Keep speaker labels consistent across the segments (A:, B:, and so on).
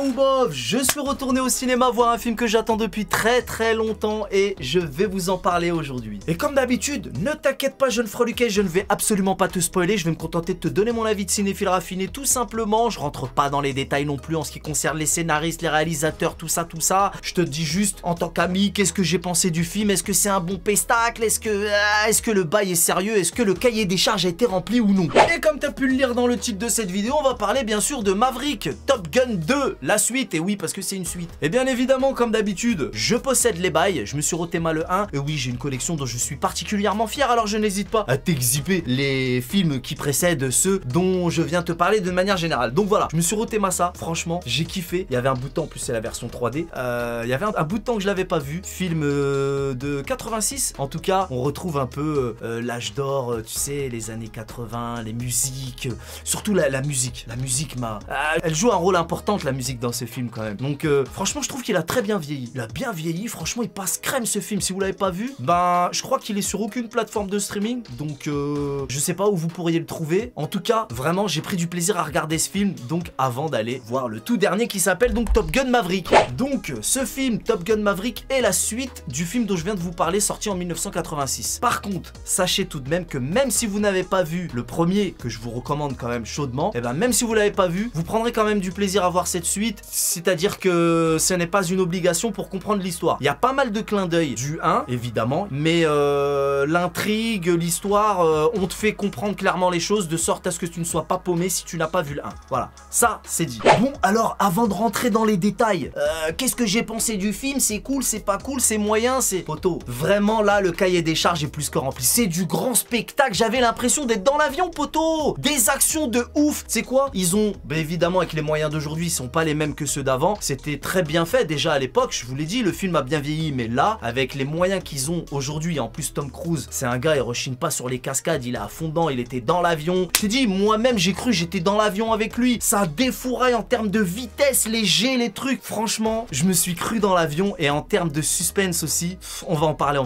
A: Young Bob, je suis retourné au cinéma voir un film que j'attends depuis très longtemps et je vais vous en parler aujourd'hui. Et comme d'habitude, ne t'inquiète pas jeune freluquet, je ne vais absolument pas te spoiler, je vais me contenter de te donner mon avis de cinéphile raffiné tout simplement. Je rentre pas dans les détails non plus en ce qui concerne les scénaristes, les réalisateurs, tout ça. Je te dis juste en tant qu'ami, qu'est-ce que j'ai pensé du film, est-ce que c'est un bon pestacle, est-ce que le bail est sérieux, est-ce que le cahier des charges a été rempli ou non. Et comme tu as pu le lire dans le titre de cette vidéo, on va parler bien sûr de Maverick, Top Gun 2, la suite, et oui parce que c'est une suite. Et bien évidemment comme d'habitude, je possède les bails, je me suis rotéma le 1, et oui j'ai une collection dont je suis particulièrement fier, alors je n'hésite pas à t'exhiber les films qui précèdent ceux dont je viens te parler de manière générale. Donc voilà, je me suis rotéma ça, franchement j'ai kiffé, il y avait un bout de temps, en plus c'est la version 3D, il y avait un bout de temps que je l'avais pas vu, film de 86, en tout cas on retrouve un peu l'âge d'or, tu sais, les années 80, les musiques, surtout la musique m'a... elle joue un rôle important la musique dans ce film quand même. Donc franchement je trouve qu'il a très bien vieilli. Il a bien vieilli, franchement il passe crème ce film. Si vous l'avez pas vu, ben je crois qu'il est sur aucune plateforme de streaming. Donc je sais pas où vous pourriez le trouver. En tout cas, vraiment j'ai pris du plaisir à regarder ce film. Donc avant d'aller voir le tout dernier qui s'appelle donc Top Gun Maverick. Donc ce film Top Gun Maverick est la suite du film dont je viens de vous parler, sorti en 1986. Par contre, sachez tout de même que même si vous n'avez pas vu le premier, que je vous recommande quand même chaudement, et ben même si vous l'avez pas vu, vous prendrez quand même du plaisir à voir cette suite, c'est-à-dire que ce n'est pas une obligation pour comprendre l'histoire. Il y a pas mal de clins d'œil du 1, évidemment, mais l'intrigue, l'histoire, on te fait comprendre clairement les choses de sorte à ce que tu ne sois pas paumé si tu n'as pas vu le 1. Voilà, ça c'est dit. Bon, alors avant de rentrer dans les détails, qu'est-ce que j'ai pensé du film? C'est cool, c'est pas cool, c'est moyen, c'est... Poto, vraiment là, le cahier des charges est plus que rempli. C'est du grand spectacle, j'avais l'impression d'être dans l'avion, poto. Des actions de ouf. C'est quoi? Ils ont, bah évidemment avec les moyens d'aujourd'hui, ils sont pas les mêmes que ceux d'avant. C'était très bien fait déjà à l'époque, je vous l'ai dit, le film a bien vieilli, mais là, avec les moyens qu'ils ont aujourd'hui, en plus Tom Cruise, c'est un gars, il rechigne pas sur les cascades, il est à fond dedans, il était dans l'avion. Je t'ai dit, moi-même j'ai cru j'étais dans l'avion avec lui. Ça défouraille en termes de vitesse, les jets, les trucs. Franchement, je me suis cru dans l'avion, et en termes de suspense aussi, on va en parler.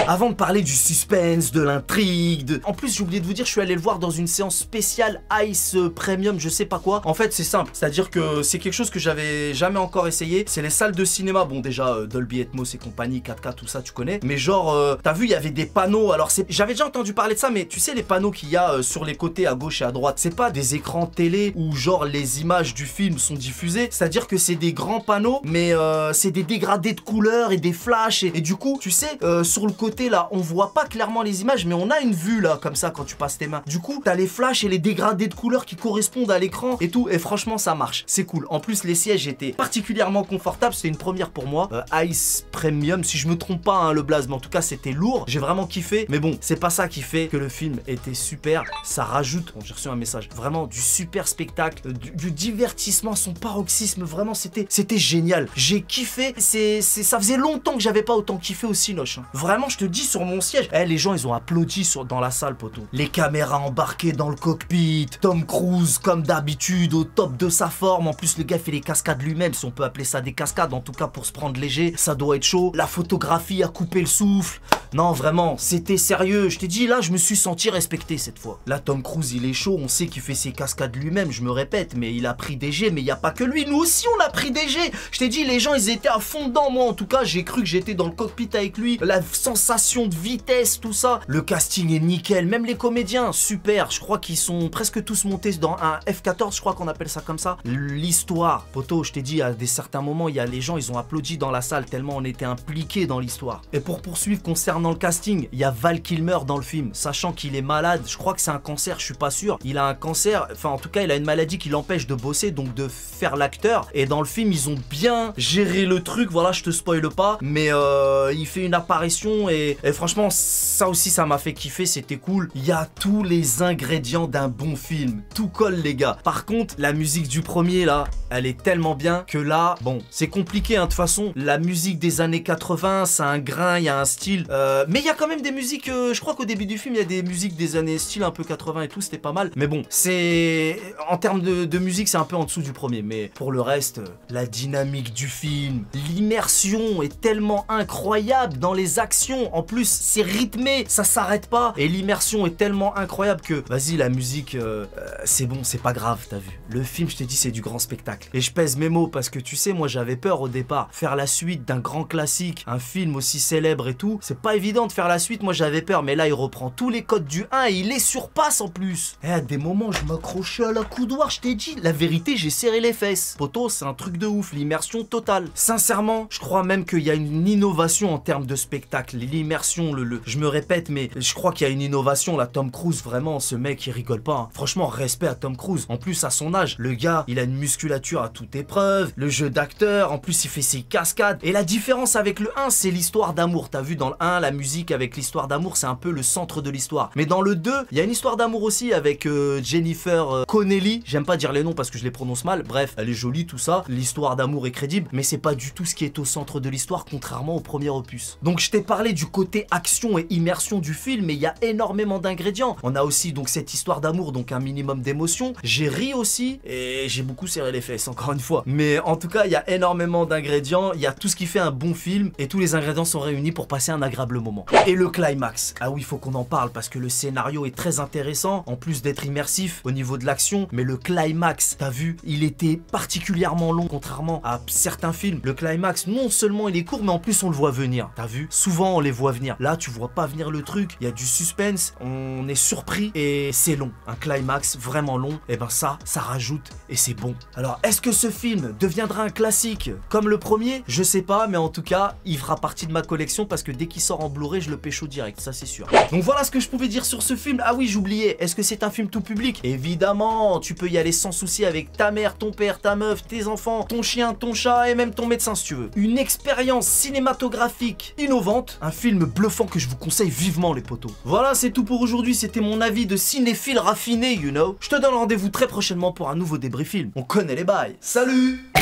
A: Avant de parler du suspense, de l'intrigue, en plus j'ai oublié de vous dire, je suis allé le voir dans une séance spéciale Ice Premium, je sais pas quoi. En fait c'est simple, c'est-à-dire que c'est quelque chose que j'avais jamais encore essayé. C'est les salles de cinéma, bon déjà Dolby Atmos et compagnie, 4K, tout ça tu connais. Mais genre, t'as vu, il y avait des panneaux, alors j'avais déjà entendu parler de ça, mais tu sais les panneaux qu'il y a sur les côtés à gauche et à droite, c'est pas des écrans télé où genre les images du film sont diffusées, c'est-à-dire que c'est des grands panneaux, mais c'est des dégradés de couleurs et des flashs, et du coup, tu sais, sur le côté là, on voit pas clairement les images, mais on a une vue là, comme ça, quand tu passes tes mains. Du coup, t'as les flashs et les dégradés de couleurs qui correspondent à l'écran et tout, et franchement, ça marche. C'est cool. En plus, les sièges étaient particulièrement confortables, c'était une première pour moi. Ice Premium, si je me trompe pas, hein, le blaze, mais en tout cas, c'était lourd. J'ai vraiment kiffé, mais bon, c'est pas ça qui fait que le film était super. Ça rajoute, bon, j'ai reçu un message, vraiment du super spectacle, du divertissement, son paroxysme, vraiment, c'était génial. J'ai kiffé, ça faisait longtemps que j'avais pas autant kiffé au Cinoche. Hein. Vraiment, je te dis, sur mon siège, les gens, ils ont applaudi dans la salle, poteau. Les caméras embarquées dans le cockpit, Tom Cruise, comme d'habitude, au top de sa forme. En plus, le gars fait les cascades lui-même, si on peut appeler ça des cascades, en tout cas pour se prendre léger, ça doit être chaud. La photographie a coupé le souffle. Non, vraiment, c'était sérieux. Je t'ai dit, là, je me suis senti respecté cette fois. Là, Tom Cruise, il est chaud. On sait qu'il fait ses cascades lui-même, je me répète, mais il a pris des jets, mais il n'y a pas que lui. Nous aussi, on a pris des jets. Je t'ai dit, les gens, ils étaient à fond dedans. Moi, en tout cas, j'ai cru que j'étais dans le cockpit avec lui. La sensation de vitesse, tout ça. Le casting est nickel. Même les comédiens, super. Je crois qu'ils sont presque tous montés dans un F14, je crois qu'on appelle ça comme ça. L'histoire, poto, je t'ai dit, à des certains moments, il y a les gens, ils ont applaudi dans la salle tellement on était impliqués dans l'histoire. Et pour poursuivre concernant le casting, il y a Val Kilmer dans le film, sachant qu'il est malade, je crois que c'est un cancer, je suis pas sûr. Il a un cancer, enfin en tout cas il a une maladie qui l'empêche de bosser, donc de faire l'acteur. Et dans le film ils ont bien géré le truc, voilà, je te spoile pas, mais il fait une apparition et franchement ça aussi ça m'a fait kiffer, c'était cool. Il y a tous les ingrédients d'un bon film, tout colle les gars. Par contre la musique du premier là, elle est tellement bien que là, bon c'est compliqué hein, de toute façon, la musique des années 80, ça a un grain, il y a un style, Mais il y a quand même des musiques, je crois qu'au début du film, il y a des musiques des années style un peu 80 et tout, c'était pas mal. Mais bon, c'est... En termes de musique, c'est un peu en dessous du premier. Mais pour le reste, la dynamique du film, l'immersion est tellement incroyable dans les actions. En plus, c'est rythmé, ça s'arrête pas. Et l'immersion est tellement incroyable que, vas-y, la musique, c'est bon, c'est pas grave, t'as vu. Le film, je t'ai dit, c'est du grand spectacle. Et je pèse mes mots parce que tu sais, moi, j'avais peur au départ. Faire la suite d'un grand classique, un film aussi célèbre et tout, c'est pas évident de faire la suite. Moi, j'avais peur, mais là, il reprend tous les codes du 1 et il les surpasse en plus. Et à des moments, je m'accrochais à la coudoir, je t'ai dit. La vérité, j'ai serré les fesses. Poto, c'est un truc de ouf, l'immersion totale. Sincèrement, je crois même qu'il y a une innovation en termes de spectacle. L'immersion, je me répète, mais je crois qu'il y a une innovation là. Tom Cruise, vraiment, ce mec, il rigole pas. Hein. Franchement, respect à Tom Cruise. En plus, à son âge, le gars, il a une musculature à toute épreuve. Le jeu d'acteur, en plus, il fait ses cascades. Et la différence avec le 1, c'est l'histoire d'amour. T'as vu, dans le 1, la musique avec l'histoire d'amour, c'est un peu le centre de l'histoire. Mais dans le 2, il y a une histoire d'amour aussi avec Jennifer Connelly. J'aime pas dire les noms parce que je les prononce mal. Bref, elle est jolie, tout ça. L'histoire d'amour est crédible, mais c'est pas du tout ce qui est au centre de l'histoire, contrairement au premier opus. Donc je t'ai parlé du côté action et immersion du film, mais il y a énormément d'ingrédients. On a aussi donc cette histoire d'amour, donc un minimum d'émotion. J'ai ri aussi et j'ai beaucoup serré les fesses, encore une fois. Mais en tout cas, il y a énormément d'ingrédients. Il y a tout ce qui fait un bon film et tous les ingrédients sont réunis pour passer un agréable moment. Et le climax. Ah oui, il faut qu'on en parle parce que le scénario est très intéressant, en plus d'être immersif au niveau de l'action. Mais le climax, t'as vu, il était particulièrement long, contrairement à certains films. Le climax, non seulement il est court, mais en plus on le voit venir. T'as vu, souvent on les voit venir. Là, tu vois pas venir le truc. Il y a du suspense, on est surpris et c'est long. Un climax vraiment long, et ben ça rajoute et c'est bon. Alors, est-ce que ce film deviendra un classique comme le premier? Je sais pas, mais en tout cas, il fera partie de ma collection parce que dès qu'il sort en Blu-ray, je le pêche au direct, ça c'est sûr. Donc voilà ce que je pouvais dire sur ce film. Ah oui, j'oubliais, est-ce que c'est un film tout public? Évidemment, tu peux y aller sans souci avec ta mère, ton père, ta meuf, tes enfants, ton chien, ton chat et même ton médecin si tu veux. Une expérience cinématographique innovante, un film bluffant que je vous conseille vivement les potos. Voilà, c'est tout pour aujourd'hui, c'était mon avis de cinéphile raffiné, you know. Je te donne rendez-vous très prochainement pour un nouveau débrief film. On connaît les bails. Salut!